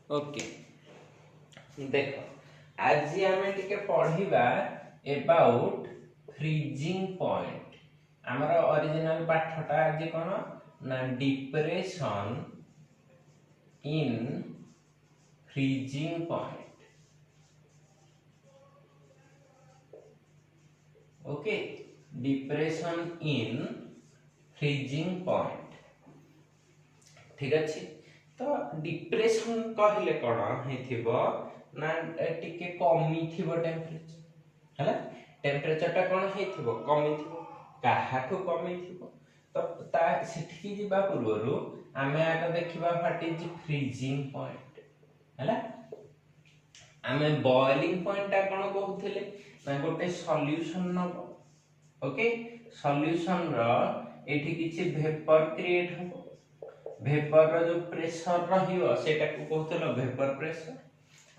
Okay देख आज आम टिके पढ़िबा अबाउट फ्रीजिंग पॉइंट। आमर ओरिजिनल पाठटा आज कौन ना depression in freezing point. Okay depression in freezing point ठीक अच्छे। तो डिप्रेशन कहले कौन हेथिबो ना टिके कमी थिबो टेम्परेचर हला टेम्परेचर टा कौन हेथिबो कमी थिबो काहाठू कमी थिबो। तो ता सेठी जिबा पूर्वरु आमे आगे देखिबा व्हाट इज फ्रीजिंग पॉइंट हला। आमे बॉइलिंग पॉइंट टा कौन कहउथिले ना गोटे सॉल्यूशन नबो। ओके सॉल्यूशन रो एठी किछि वेपर क्रिएट हबो। वेपर रो जो प्रेशर रहियो सेटा को कहउतलो वेपर प्रेशर।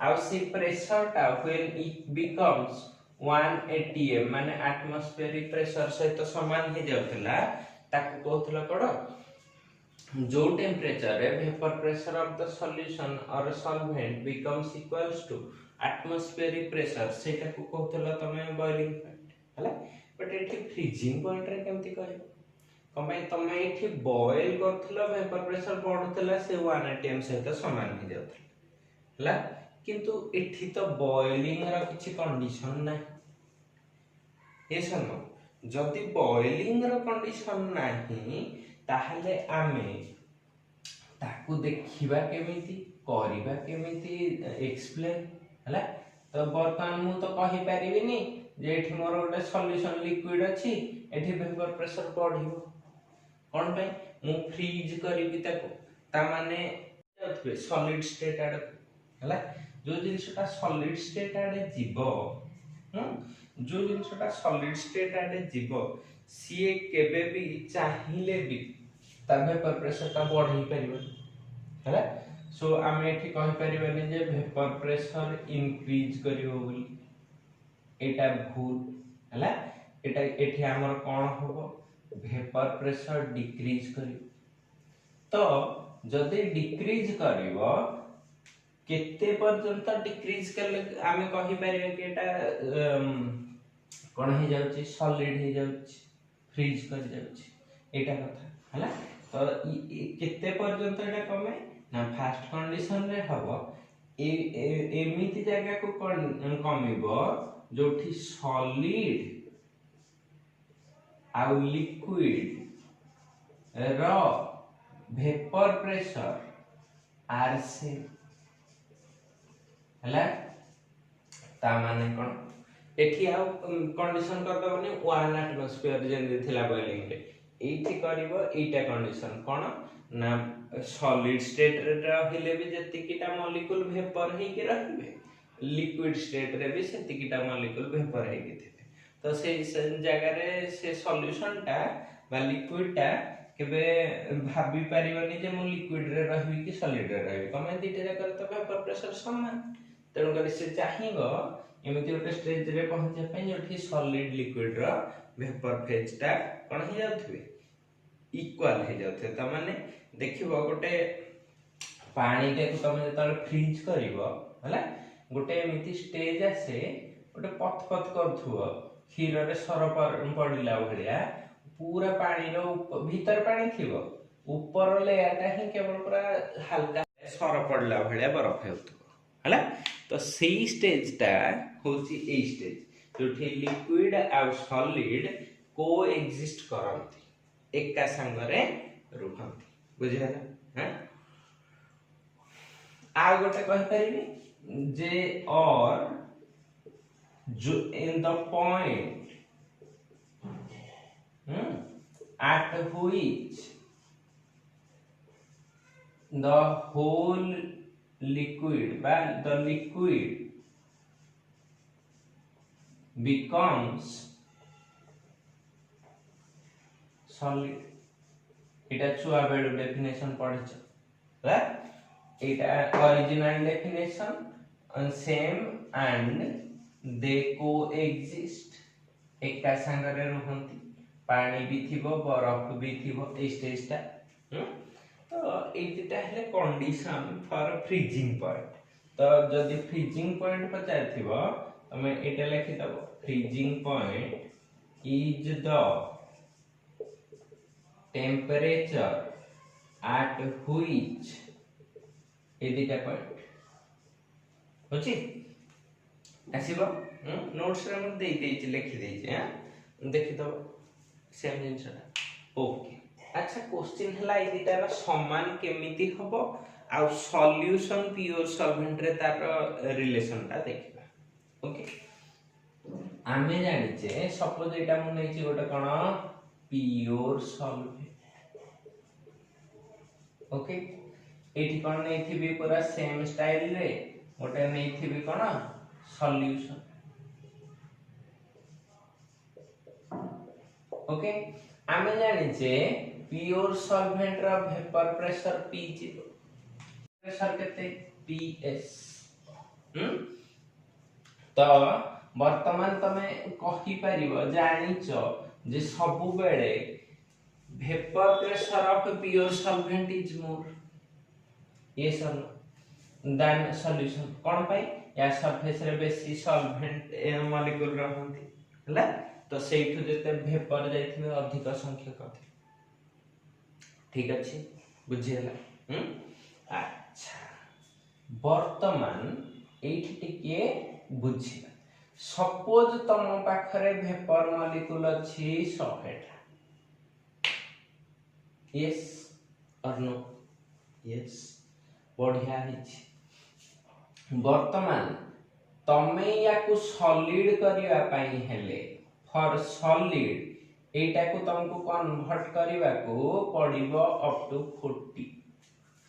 आउ सी प्रेशर टा व्हेन इट बिकम्स 1 atm माने एटमॉस्फेरिक प्रेशर सहित समान हो जाउतला ताको कहउतलो कोड जो टेम्परेचर रे vapour pressure of the solution और solvent becomes equals to atmospheric pressure सेटा को कहउतलो तमे बॉइलिंग पॉइंट हला। बट एठी फ्रीजिंग पॉइंट रे केमति कहबो कमे तमे एठी बॉयल करथलो वेपर प्रेशर बढ़ुतला से 1 atm सहित समान हो जाउतला हला। किंतु एठी तो बॉइलिंग रा किछि कंडीशन नै ए सुनो जदि बॉइलिंग रा कंडीशन नाही ताहले आमे ताकू देखिबा केमिति करिबा केमिति एक्सप्लेन हला। तो बर्तमान मु तो कहि परिबिनी जे एठी मोर गोटे सॉल्यूशन लिक्विड अछि एठी वेपर प्रेशर बढ़िबो कोन पे मु फ्रीज करिबि ताको ता माने जाउथबे सॉलिड स्टेट आड हला। जो जिनसटा सॉलिड स्टेट आडे जीवो जो जिनसटा सॉलिड स्टेट आडे जीवो सीए केबे भी चाहिले भी ता वेपर प्रेशर ता बढ़ी परिबो हला। सो आमे एठी कहि परिबानी जे वेपर प्रेशर इंक्रीज करिवो बोली एटा भूल हला। एटा एठी हमर कोन होबो वेपर प्रेशर डिक्रीज करिवो। तो जदि डिक्रीज करिवो केते पर्यंत डिक्रीज करले आमे कहि परिबे कि एटा कोन हे जाउची सॉलिड हे जाउची फ्रीज कर जाउची एटा कथा हला। तो केते पर्यंत एटा कमे ना फर्स्ट कंडीशन रे हबो एमिति जगह को कमिबो जोठी सॉलिड आ लिक्विड रो वेपर प्रेशर आर से हला। ता माने कोन एठी आ कंडीशन कर दबनी 1 एटमॉस्फेयर जेंदि थिला बॉइलिंग रे एठी करिवो एटा कंडीशन कोन ना सॉलिड स्टेट रे रहिले भी जतिकिटा मॉलिक्यूल वेपर हे के रहबे लिक्विड स्टेट रे भी सेतिकिटा मॉलिक्यूल वेपर हे के थिबे। तो से जगह रे से सॉल्यूशन टा बा लिक्विड टा केबे भाबी परिबनी जे मो लिक्विड रे रहबी कि सॉलिड रे रहबी कमे दिटे जकर तो वेपर प्रेशर समान तेणु कर से चाहिबो एमिति गोटे स्टेज रे पहुंचे पे जोठी सॉलिड लिक्विड रो वेपर फेज टा कोन हे जाउथबे इक्वल हे जाउथे। त माने देखिबो गोटे पानी के तमे जतल फ्रीज करिवो हला गोटे एमिति स्टेज आसे गोटे पथ पथ करथुओ क्षीर रे सर पड़िला भलिया पूरा पानी रो भीतर पानी थिबो ऊपर लेयर टा ही केवल पूरा हल्का सर पड़िला भलिया बरफ हेउथबो हला। तो सही स्टेज टा होची ए स्टेज जोठी लिक्विड आ सॉलिड को एग्जिस्ट करंती एका संगरे रुहंती बुझिला हां। आ गोटे कहि परिबी जे और जो in the point at which the whole liquid but the liquid becomes solid এটা छुआ बेडू डेफिनेशन पढ़छ এটা original definition same and they coexist एका संगरे रहंती पानी भी थिबो बरफ भी थिबो ए स्टेज टा। तो एटा है कंडीशन फॉर फ्रीजिंग पॉइंट। तो जदि फ्रीजिंग पॉइंट पचारथिबो तमे एटा लिखि दबो freezing point is the temperature at which a दिटा पॉइंट होची आसीबो नोट्स रे हम देई देई लिखि देई छै हां देखि दबो सेम जिनसटा ओके। अच्छा क्वेश्चन हला ए दिटा समान केमिति हबो आ सॉल्यूशन प्योर सॉल्वेंट रे तार रिलेशन ता देखिबा। ओके आमे जानि जे सपोज एटा मु नै छी गोटे कोन प्योर सॉल्वेंट। ओके एठी कोन नै थिबी पूरा सेम स्टाइल रे गोटे नै थिबी कोन सॉल्यूशन। ओके आमे जानि जे प्योर सॉल्वेंट रा वेपर प्रेशर P0 प्रेशर केते PS तो वर्तमान तमे कहि परिबो जानिचो जे सबु बेले vapor pressure of pure solvent is more yes or no than solution कोन पाई या सरफेस रे बेसी सॉल्वेंट मॉलिक्यूल रहंती हला तो सेठु जते वेपर जाइथिबे अधिक संख्यक। ठीक अछि बुझियला अच्छा वर्तमान एठी टिके बुझिला सपोज तम पाखरे वेपर मॉलिक्यूल अछि 100 yes or no yes बढ़िया हिच वर्तमान तमे याकू सॉलिड करिया पाई हेले फॉर सॉलिड एटा को तुमको कन्वर्ट करिवा को पड़िबो अप टू 40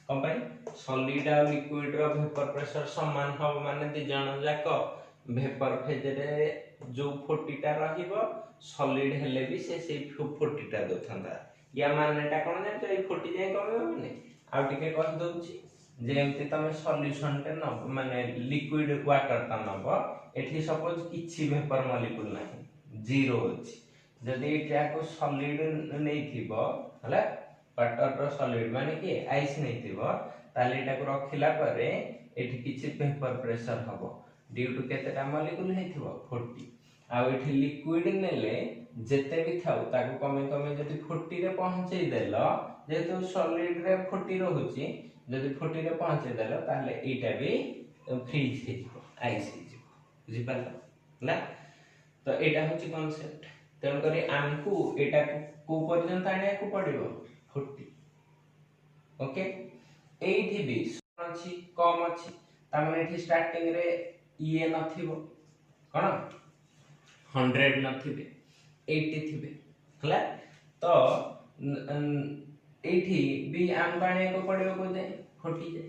कम पाई सॉलिड आ लिक्विड रो वेपर प्रेशर समान हो माने दि जण जाक वेपर फेज रे जो 40 टा रहिबो सॉलिड हेले भी से 40 टा दोथंदा या मानेटा कोन जे ए 40 जाय कमे होने आ टिके कहि दउची जेमति तमे सॉल्यूशन ते न माने लिक्विड वाटर ता नबो एठी सपोज किछि वेपर मॉलिक्यूल नाही जीरो अछि जदि एटा को सॉलिड नै थिबो हला वाटर रो सॉलिड माने कि आइस नै थिबो ताले एटा को रखिला परे एठी किछि वेपर प्रेशर हबो ड्यू टू केतेटा मॉलिक्यूल हे थिबो 40 आ एठी लिक्विड नेले जेते भी थाउ ताको कमे कमे जदि 40 रे पहुंचै देलो जेतो सॉलिड रे 40 रहउची जदि 40 रे पहुंचै देलो ताले एटा भी फ्रीज हे जिवो आइस हे जिवो बुझि पालो ना। तो एटा होची कांसेप्ट तेन करी आमकू एटा को पर्यंत आनिया को पड़िबो 40 ओके एठी भी अछि कम अछि ता माने एठी स्टार्टिंग रे ये नथिबो कोन 100 नथिबे 80 थिबे हला तो एठी भी आम पानी को पड़िबो को जे 40 जे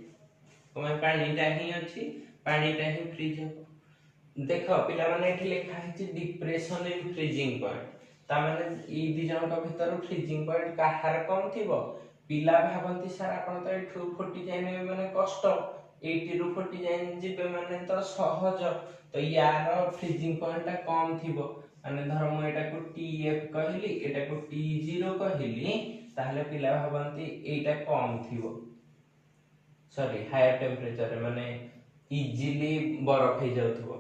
कमे पानी ता ही अछि पानी ता ही फ्रीज हो देखो पिला माने एठी लिखा है डिप्रेशन इन फ्रीजिंग पॉइंट ता माने ई दि जण का भीतर फ्रीजिंग पॉइंट काहार कम थिबो पिला भाबंती सर आपण तो एठू 40 जाय ने माने कष्ट 80 रु 40 जाय जिबे माने तो सहज तो यार फ्रीजिंग पॉइंट ता कम थिबो माने धर म एटा को टीएफ कहली एटा को टी0 कहली ताहले पिला भाबंती एटा कम थिबो सॉरी हायर टेंपरेचर माने इजीली बरफ हे जाउथबो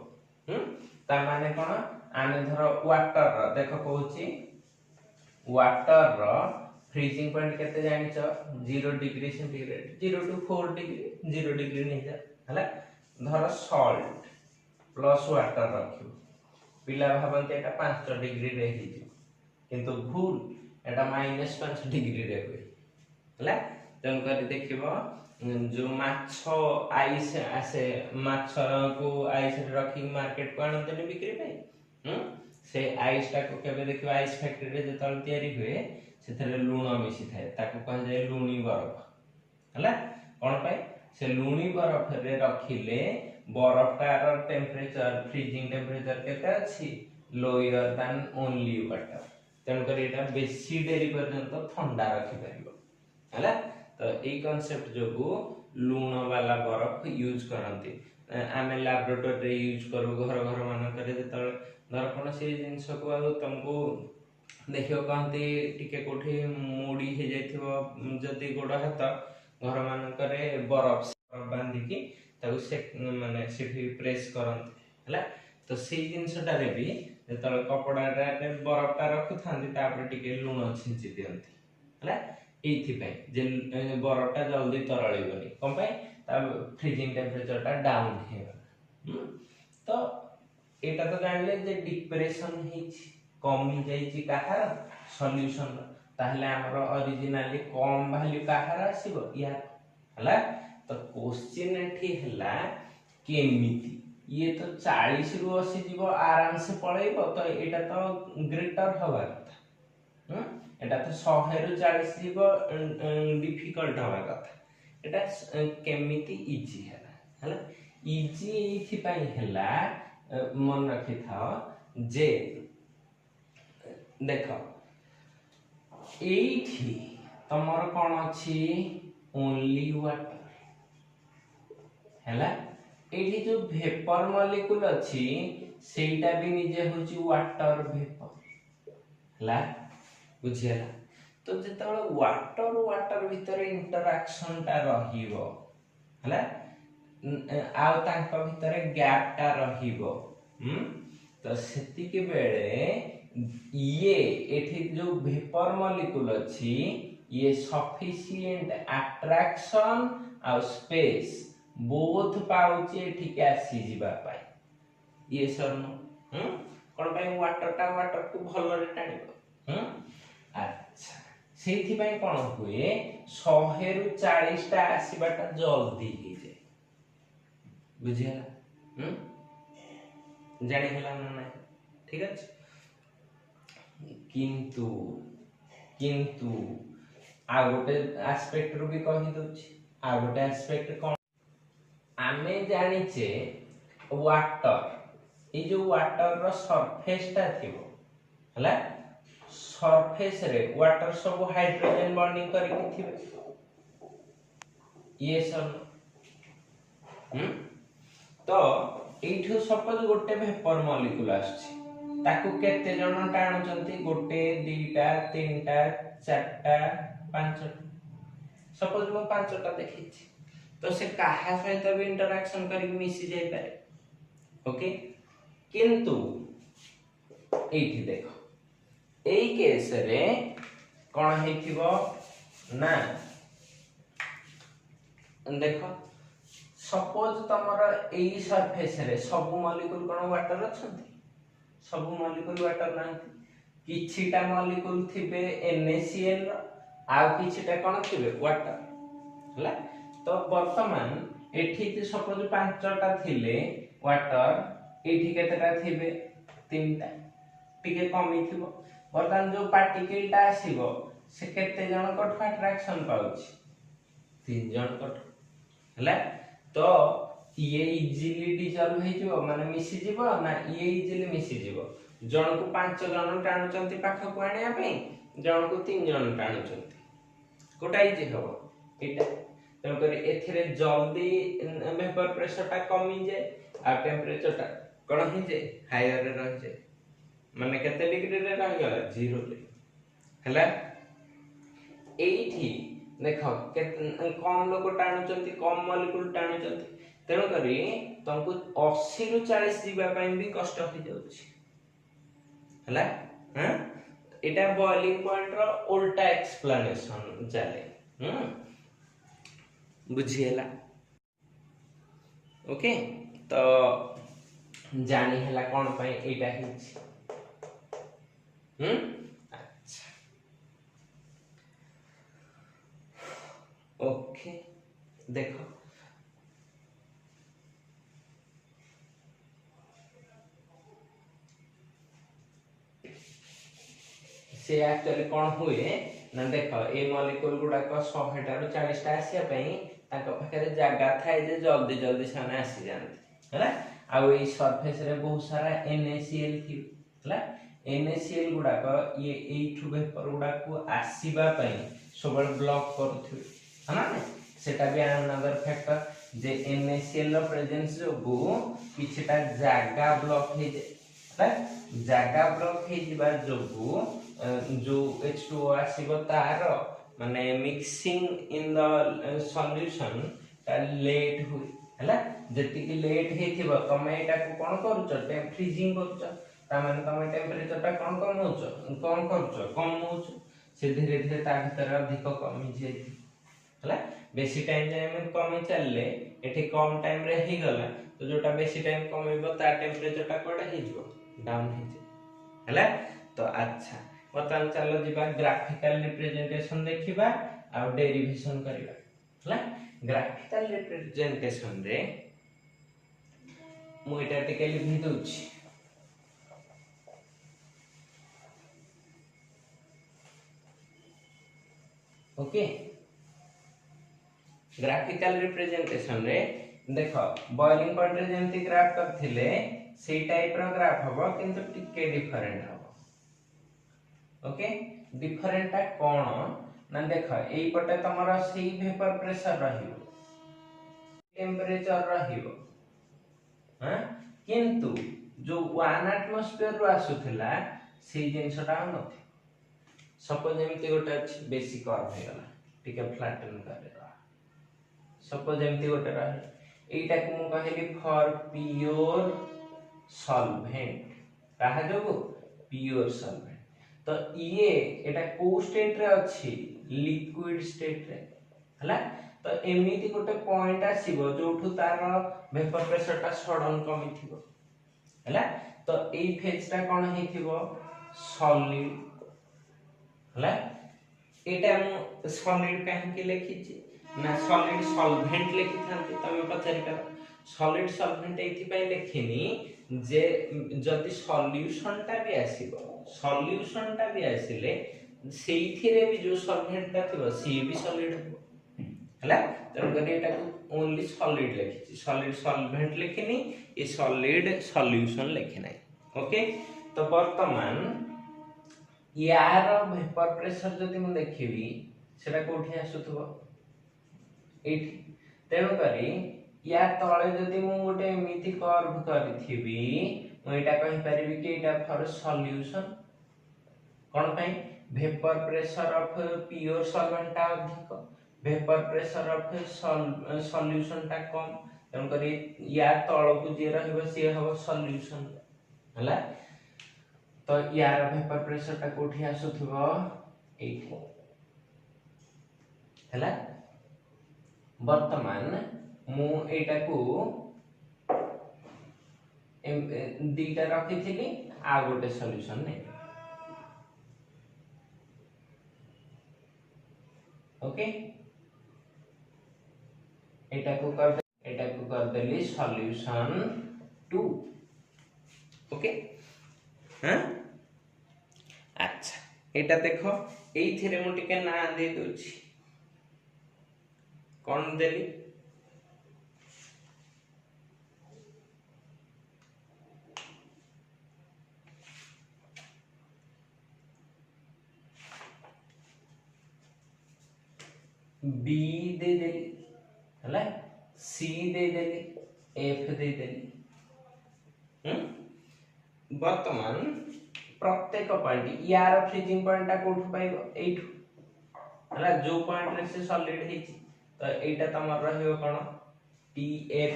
ता माने कोन आने धर वाटर रो देखो कहूची वाटर रो फ्रीजिंग पॉइंट केते जानिचो 0 degree centigrade 0 to 4 degree 0 degree नै जा हला धर सॉल्ट प्लस वाटर रखियो पिला भाबंती एटा 5 डिग्री रे ही किंतु भूल एटा -5 डिग्री रे होय हला तन करी देखिबो जो माछो आइस आसे माछो को आइस रखी मार्केट को आनते ने बिक्री पे से आइस ता को केबे देखिबो आइस फैक्ट्री रे जतल तयारी हुए सेथरे लूण मिसी थाए ताको कह जाय लूणी बरफ हला कोन पाई से लूणी बरफ रे रखिले बरफ का टेंपरेचर फ्रीजिंग टेंपरेचर केते अछि लोअर देन ओनली वाटर तन करी एटा बेसी डेरी पर्यंत ठंडा रखि परिबो हला तो ए कांसेप्ट जोगु लूण वाला बरफ यूज करंती आमे लैबोरेटरी रे यूज करू घर घर मान करे जतल धर कोन से जिंस को तुमको देखियो कहंती टिके कोठी मुडी हे जाइथिबो जदी गोड़ हाथ घर मानकरे बरफ बांधिकी ताको से माने सेठी प्रेस करंती हला। तो से जिनसटारे भी जेतले कपड़ारे बरफटा रखु थांती तापर टिके लूण छिंची दियंती हला। एथि पय जे बरफटा जल्दी तरळिबनी कोन पय ता फ्रीजिंग टेम्परेचरटा डाउन हेबा। तो एटा तो जानले जे डिप्रेशन हिची कमी जाईची काहार सॉल्यूशन ताहले हमर ओरिजिनली कम वैल्यू काहार आसीबो या हला। तो क्वेश्चन एठी हला केमिति ये तो 40 रु 80 जीवो आराम से पळेइबो। तो एटा तो ग्रेटर हवा कथा एटा तो 100 रु 40 जीवो डिफिकल्ट हवा कथा। एटा केमिति इजी हला हला। इजी एथि पई हला मन रखि थाओ जे देखो एठी तमर कोन अछि ओनली वाटर हला। एठी जो वेपर मॉलिक्यूल अछि सेटा भी निजे होची वाटर वेपर हला बुझियला। तो जेतबे वाटर वाटर भीतर इंटरैक्शन ता रहिबो हला आउ तांक भीतर गैप ता रहिबो तो सेति के बेले ये एठी जो वेपर मॉलिक्यूल अछि ये सफिशिएंट अट्रैक्शन आ स्पेस बोथ पाउची एठी के आसी जिबा पाई ये सरनो कोन पाई वाटर को भलो रे टाणिबो। अच्छा सेथि पाई कोन हुए 100 रु 40 टा आसीबाटा जल्दी हे जाय बुझियला जानि हला ना ठीक अछि। किंतु किंतु आ गोटे एस्पेक्ट रो भी कहि दोछि आ गोटे एस्पेक्ट कोन आमे जानिचे वाटर ए जो वाटर रो सरफेस ता थिबो हला सरफेस रे वाटर सब हाइड्रोजन बॉन्डिंग करि थिबे ये सब तो एठो सपोज गोटे वेपर मॉलिक्यूल आछि ताकू केते जण टाणुचंती गोटे दीटा तीनटा चारटा पांचटा सपोज मो पांचटा देखिछि तो से काहा सहित भी इंटरैक्शन करी मिसी जाय पारे ओके। किंतु एठी देखो एई केस रे कोन हेथिबो ना देखो सपोज तमरा एई सरफेस रे सब मॉलिक्यूल कोन वाटर अछंती सब मॉलिक्यूल वाटर नांती किछिटा मॉलिक्यूल थिबे NaCl आ किछिटा कोन थिबे वाटर हला। तो वर्तमान एठी जे सपोज पांचटा थिले वाटर एठी केतेटा थिबे तीनटा टिके कमी थिबो। वर्तमान जो पार्टिकलटा आसीबो से केते जण को अट्रैक्शन पाउची 3 जण को हला। तो ये इजीली डिजॉल्व हे जिवो माने मिसी जिवो ना ये इजीली मिसी जिवो जण को 5 जण टाणुचंती पाख को आनिया पे जण को 3 जण टाणुचंती कोटा इजी हबो एटा। तो करे एथिरे जल्दी वेपर प्रेशर ता कमी जाय आ टेम्परेचर ता कोन हे जे हायर रे रह जाय माने केते डिग्री रे रह गला 0 रे हला। एठी देखो कम लोग टाणुचंती कम मॉलिक्यूल टाणुचंती तेणु करी तुमको 80 रु 40 जीवा ପାଇଁ भी कष्ट हो जाउछि हला। एटा बॉइलिंग पॉइंट रो उल्टा एक्सप्लेनेशन चले बुझियला ओके। तो जानी हला कोन पई एटा हिछि अच्छा ओके। देखो से एक्चुअली कोन हुए ना देखो ए मॉलिक्यूल गुडा को 100 टा रु 40 टा आसिया पई ताको पाखरे जागा थाए जे जल्दी जल्दी साने आसी जानते हला। आ ए सरफेस रे बहुत सारा NaCl थी हला। NaCl गुडा को ये एठु वेपर गुडा को आसीबा पई सबल ब्लॉक करथि हना सेटा भी अनदर फैक्टर जे NaCl रो प्रेजेंस जो किछटा जागा ब्लॉक हे जे जागा ब्लॉक हे जिबा जो H2O आसीबो तार माने मिक्सिंग इन द सॉल्यूशन ता लेट हुए हला जति कि लेट हेथिबो तमे एटा को कोन करूछ फ्रीजिंग करूछ ता माने तमे टेंपरेचर ता कोन करूछ कम होछ से धीरे धीरे ता भीतर अधिक कमी जे हला बेसी टाइम जे हम कमी चलले एठी कम टाइम रे ही गला तो जोटा बेसी टाइम कमेबो ता टेंपरेचर ता कोडा हे जिवो डाउन हे जे हला तो अच्छा बतन चलो जिबा ग्राफिकल रिप्रेजेंटेशन देखिबा आ डेरिवेशन करिबा हला ग्राफिकल रिप्रेजेंटेशन रे मु एटा टिके लिखि दोछि ओके ग्राफिकल रिप्रेजेंटेशन रे देखो बॉइलिंग पॉइंट रे जेंति ग्राफ करथिले सेही टाइप रो ग्राफ हबो किंतु टिके डिफरेंट हबो ओके डिफरेंट ता कोन ना देखो एई पटे तमरा सेही वेपर प्रेशर रहिबो टेंपरेचर रहिबो हां किंतु जो 1 एटमॉस्फेयर रो आसुथिला सेही जिंसटा नथि सपोज एमती गोटे अछि बेसी कर्व हे गला टिके फ्लैटन करेला सपोज एमती गोटे रहे एटा को मु कहली फॉर प्योर सॉल्वेंट कहा जोगो प्योर सॉल्वेंट तो ये एटा को स्टेट रे अछि लिक्विड स्टेट रे हला तो एमिति गोटे पॉइंट आसीबो जोठु तार वेपर प्रेशर ता सडन कमी थिबो हला तो एई फेज ता कोन हेथिबो सॉलिड हला एटा मु सॉलिड काहे के लिखिछि ना सॉलिड सॉल्वेंट लिखि थांती तमे पचारि कर सॉलिड सॉल्वेंट एथि पय लिखिनी जे जदि सॉल्यूशन ता भी आसिले सेइथिरे भी जो सॉल्वेंट ता थिबो सी भी सॉलिड हो हला तन करी एटा को ओनली सॉलिड लिखिछि सॉलिड सॉल्वेंट लिखिनी ए सॉलिड सॉल्यूशन लिखि नै ओके तो वर्तमान यार वेपर प्रेशर जदि मु देखिबी सेटा कोठी आसुथबो एठी तेनो करी या तळे जदि मु गोटे एमिति कर्व करिथिबी मु एटा कहि परिबी कि एटा फॉर सॉल्यूशन कोन पई vapour pressure of pure solvent ता अधिक वेपर प्रेशर ऑफ सॉल्यूशन ता कम तेनो करी या तळ को जे रहबो से हबो सॉल्यूशन हला तो यार वेपर प्रेशर ता कोठी आसुथबो एठी हला वर्तमान मु एटा को दीटा रखिथिली आ गोटे सॉल्यूशन नै ओके एटा को कर देली सॉल्यूशन 2 ओके हां अच्छा एटा देखो एइथिरे मु टिके ना दे दोछि कौन देली बी दे देली हला सी दे देली एफ दे देली वर्तमान प्रत्येक पॉइंट यार फ्रीजिंग पॉइंट ता कोठु पाइबो एठु हला जो पॉइंट रे से सॉलिड हेछि तो एटा तमर रहयो कोन टीएफ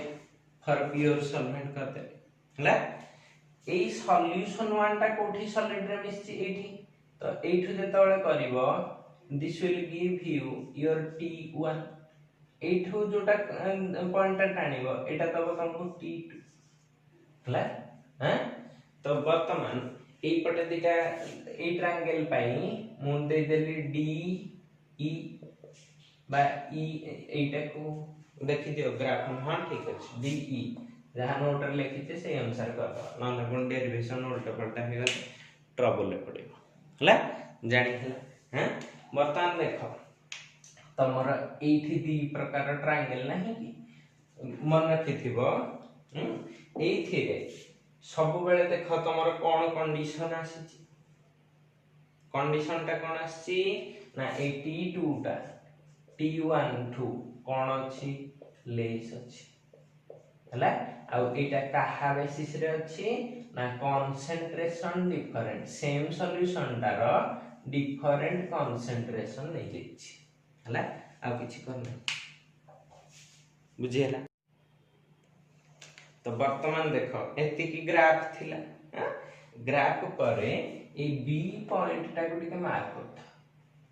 फॉर प्योर सॉल्वेंट करते हला एई सॉल्यूशन 1 ता कोठी सॉलिड रे मिसछि एठी तो एठु जेतबळे करिवो this will give you your T1 एठु जोटा पॉइंट टाणिबो एटा तब तुमको T2 हला हैं तो वर्तमान एई पटे दिटा ए ट्रायंगल पई मु दे देली डी ई बा ई एटा को देखि दियो ग्राफ में हां ठीक अछि डी ई जहां नोट लिखिते से अनुसार कर नन गुण डेरिवेशन उल्टा पलटा हे ट्रबल ले पड़िबो हला जानि हला हैं वर्तमान देखो तमरा एठी दी प्रकार ट्रायंगल नाही कि मन रखिथिबो एथिरे सब बेले देखो तमरा कोन कंडीशन आसीची कंडीशन ता कोन आसी ना ए T2 ता T1 ठू कोन अछि लेस अछि हला आ एटा काहा बेसिस रे अछि ना कंसंट्रेशन डिफरेंट सेम सॉल्यूशन तार डिफरेंट कंसंट्रेशन नहीं देछि हला आ किछि करना बुझियला। तो वर्तमान देख एतिकी ग्राफ थिला ग्राफ परे ए बी पॉइंट टा को टिके मार्क करता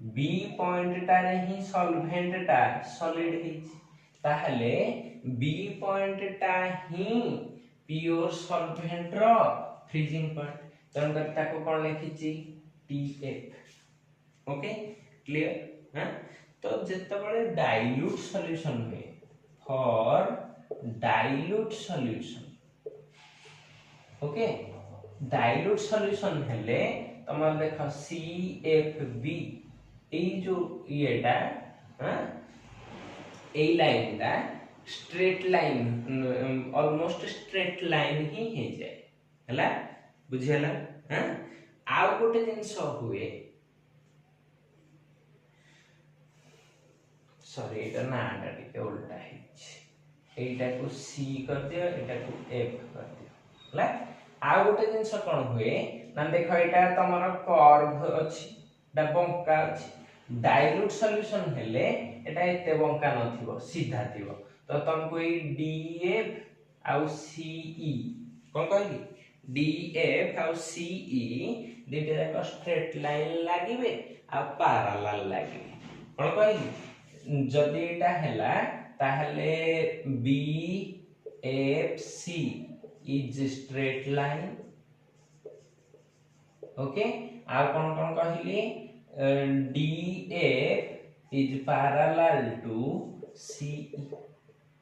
बी पॉइंट टा रे ही सॉल्वेंट टा सॉलिड हिच ताहले बी पॉइंट टा ही प्योर सॉल्वेंट रो फ्रीजिंग पॉइंट तन करता को कोन लिखिची टीएफ ओके क्लियर हां। तो जेतबळे डाइल्यूट सॉल्यूशन हुए for dilute solution okay dilute solution हेले तमर देख CFB ए जो येटा हां ए लाइन दा straight line almost straight line ही हे जाए हला बुझियला हां। आ गोटे जिंस हुए सॉरी एटा नाटा टिके उल्टा है एटा को C कर दियो एटा को F कर दियो हला। आ गोटे जिंस कोन हुए ना देखो एटा तमरो कर्व अछि डा बंका अछि डाइल्यूट सॉल्यूशन हेले एटा एते बंका नथिबो सीधा थिबो तो तुमको ई DF आउ CE कोन कहली DF आउ CE दिटे जाक स्ट्रेट लाइन लागिबे आ पैरेलल लागिबे कोन कहली जदि एटा हैला ताहले BFC is straight line okay आ कोन कोन कहली DF is parallel to CE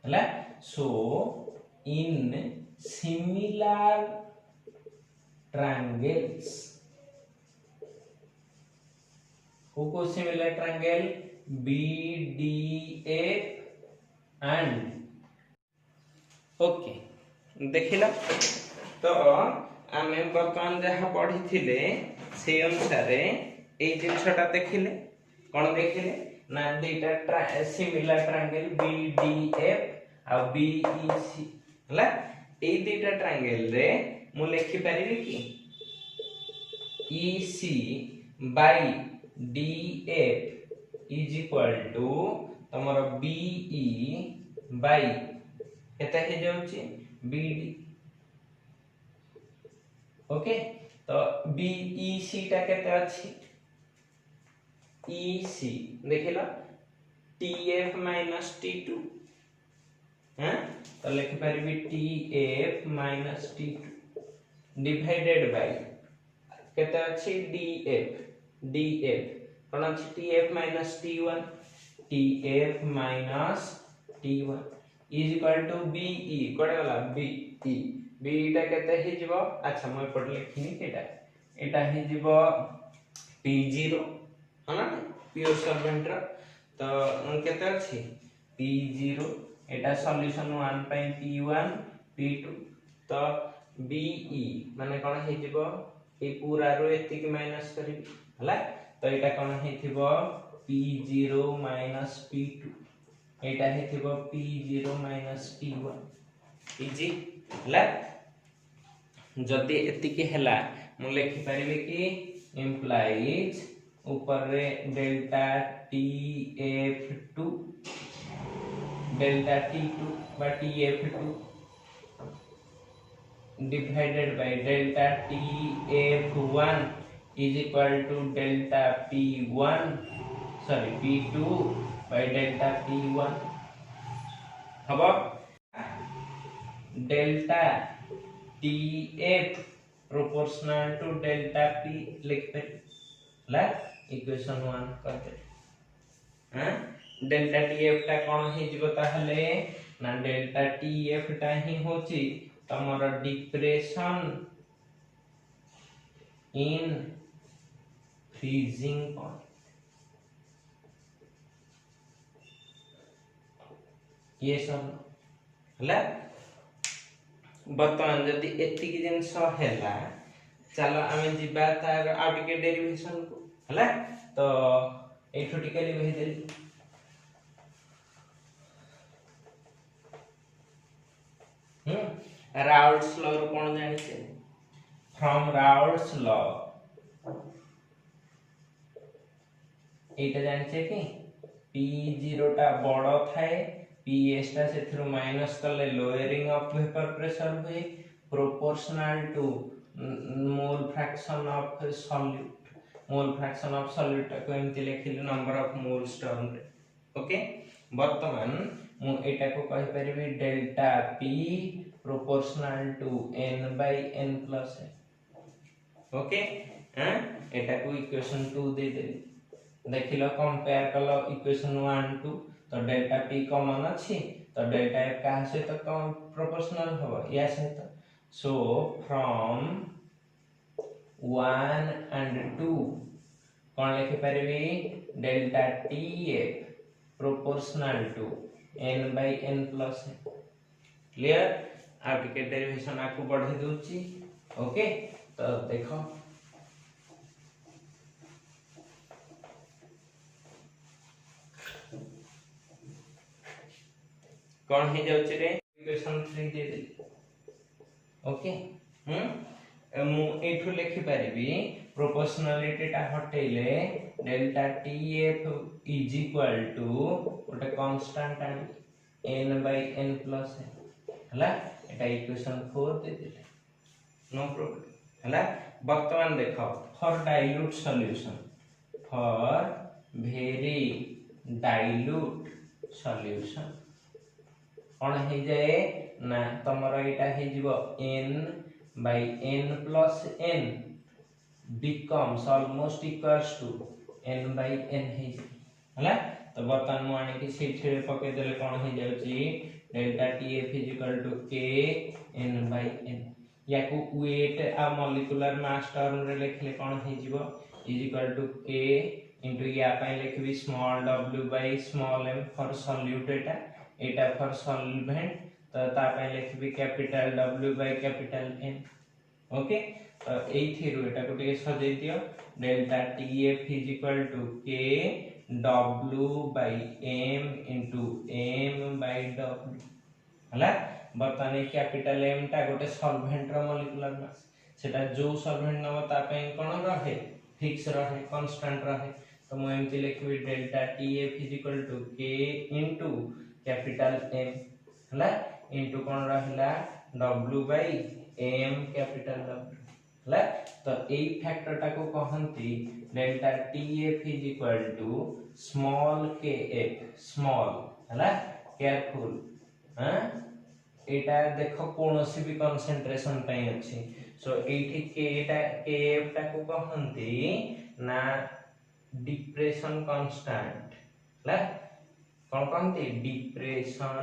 हला। so in similar triangles को similar triangle BDF and okay देखिला। तो आमे बर्तमान जहा पढ़ी थिले से अनुसार ए जिनसटा देखिले कोन देखिले ना दुईटा सिमिलर ट्रायंगल BDF आ BEC हला। ए दुईटा ट्रायंगल रे मु लिखि परिबी कि EC by DF is equal to तमर BE by केते हे जाउची BD ओके। तो BEC टा केते अछि EC देखिला TF minus T2 हां तो लिखि परिबी TF minus T2 divided by केते अछि DF कोन अछि TF minus T1 TF minus T1 is equal to BE कोडे वाला BE BE टा केते हि जिवो अच्छा मैं पढ लिखिनी केटा एटा हि जिवो P0 हना प्योर सॉल्वेंट रो तो केते अछि P0 एटा सॉल्यूशन 1 पई P1 P2 तो BE माने कोन हि जिवो ए पूरा रो एतिक माइनस करिबी हला। तो एटा कोन हि थिबो P0 minus P2 एटा हि थिबो P0 minus P1 इजी हला। जदि एतिकी हैला मु लिखि परिबे कि implies ऊपर रे डेल्टा TF2 डेल्टा T2 बा TF2 divided by delta TF1 is equal to delta P1 sorry P2 by delta P1 हबो delta TF proportional to delta P लिख पे ला इक्वेशन 1 करते हां। डेल्टा TF टा कोन हे जिवो ताहले ना डेल्टा TF टा ही होची तमरा डिप्रेशन इन फ्रीजिंग पॉइंट ये सब हला। बर्तमान जदि एतिकी जिंस हैला चलो आमे जिबा तार आउटिके डेरिवेशन को हला। तो एठो टिके लिखि देली राउल्ट्स लॉ रो कोन जानि छे फ्रॉम राउल्ट्स लॉ एटा जानछे कि P0 टा बड़ थाए PS टा सेथरु माइनस कले लोअरिंग ऑफ वेपर प्रेशर हुए proportional to mole fraction of solute mole fraction of solute को एमती लिखिले नंबर ऑफ मोल्स टर्म रे ओके वर्तमान मु एटा को कहि परिबी delta P proportional to n by n plus n okay हां एटा को इक्वेशन 2 दे देली देखिलो कंपेयर कलो इक्वेशन 1 2 तो डेल्टा P कॉमन अछि तो डेल्टा F का से तो कम प्रोपोर्शनल हो या से तो सो फ्रॉम 1 and 2 कौन लिखि परिबी delta TF proportional to n by n plus n clear आ टिके डेरिवेशन आकु बढ़े दोची ओके तो देखो कौन हे जाउची रे इक्वेशन 3 दे दे ओके मु एठु लिखि परिबी प्रोपोर्शनलिटी टा हटेले delta TF is equal to ओटा constant n by n plus n हला एटा इक्वेशन 4 दे दे नो प्रॉब्लम हला वर्तमान देखो for dilute solution for very dilute solution कौन हो जाए ना तमरो एटा हे जीवो n by n plus n becomes almost equals to n by n हे हला तो वर्तमान मु आनी कि सेठे पके देले कोन हे जाउची delta TF k n by n याकू वेट आ मॉलिक्यूलर मास टर्म रे लिखले कोन हे जीवो k into या पय लिखबी small w by small m for solute एटा फॉर सॉल्वेंट तो ता पय लिखबी capital W by capital N okay तो एथि एटा को टिके सजै दियो delta TF k W by M into M by W हला बर्तमान कैपिटल M टा गोटे सॉल्वेंट रो मॉलिक्यूलर मास सेटा जो सॉल्वेंट नबो ता पय कोन रहे फिक्स रहे कांस्टेंट रहे तो मु एमति लिखबी delta TF k into capital M हला इनटू कोन रहला W by M कैपिटल W हला तो एई फैक्टर टा को कहंती delta TF small kf small हला केयरफुल हां एटा देखो कोनोसी भी कंसंट्रेशन पई अछि सो एठी kf टा को कहंती ना डिप्रेशन कांस्टेंट हला कौन कहते depression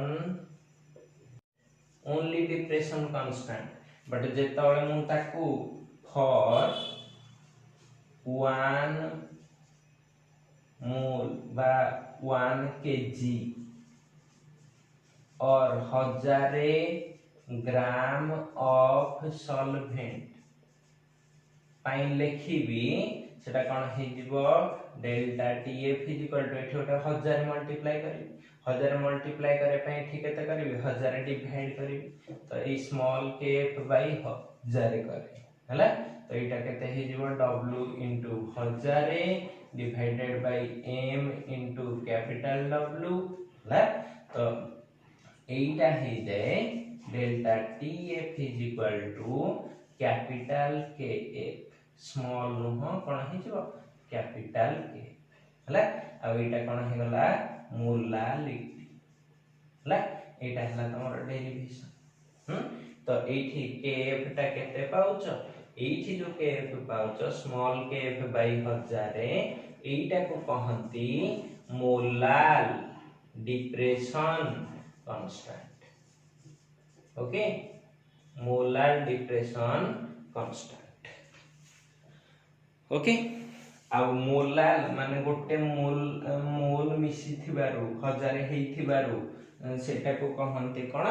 only depression constant but जेतबे मु ताकू फॉर 1 मोल बा 1 kg और 1000 ग्राम ऑफ सॉल्वेंट पाई लिखिबी सेटा कोन हे जिवो डेल्टा TF एठी ओटे 1000 मल्टीप्लाई करी 1000 मल्टीप्लाई करे पई ठीक केते करबी 1000 डिवाइड करबी तो ए स्मॉल kf बाय 1000 करे हला तो एटा केते हे जिवो W into 1000 divided by M into capital W हला तो एटा हे जाए delta TF capital KF small नुह कोन हे जिवो कैपिटल K हला आ एटा कोन हे गला मोलालिटी हला एटा हला तमर डेरिवेशन तो एठी kf टा केते पाउछ एठी जो kf पाउछ स्मॉल kf बाय 1000 एटा को कहंती molal depression constant okay molal depression constant okay आ मोलाल माने गोटे मोल मिसी थिबारु 1000 हेई थिबारु सेटा को कहंती कोन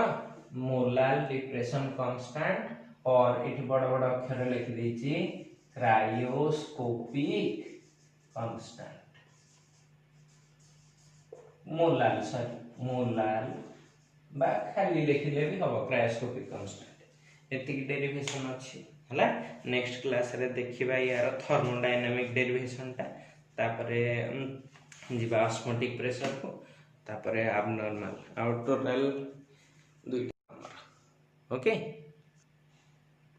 मोलाल डिप्रेशन कांस्टेंट और इठी बड़ बड़ अक्षर लिख देछि क्रायोस्कोपिक कांस्टेंट मोलाल बा खाली लिखिले भी हबो क्रायोस्कोपिक कांस्टेंट एतिक डेरिवेशन अछि हला नेक्स्ट क्लास रे देखिबा यार थर्मोडायनामिक डेरिवेशन ता तापरे जीवा ऑस्मोटिक प्रेशर को तापरे एबनॉर्मल और टोटल दुईटा ओके।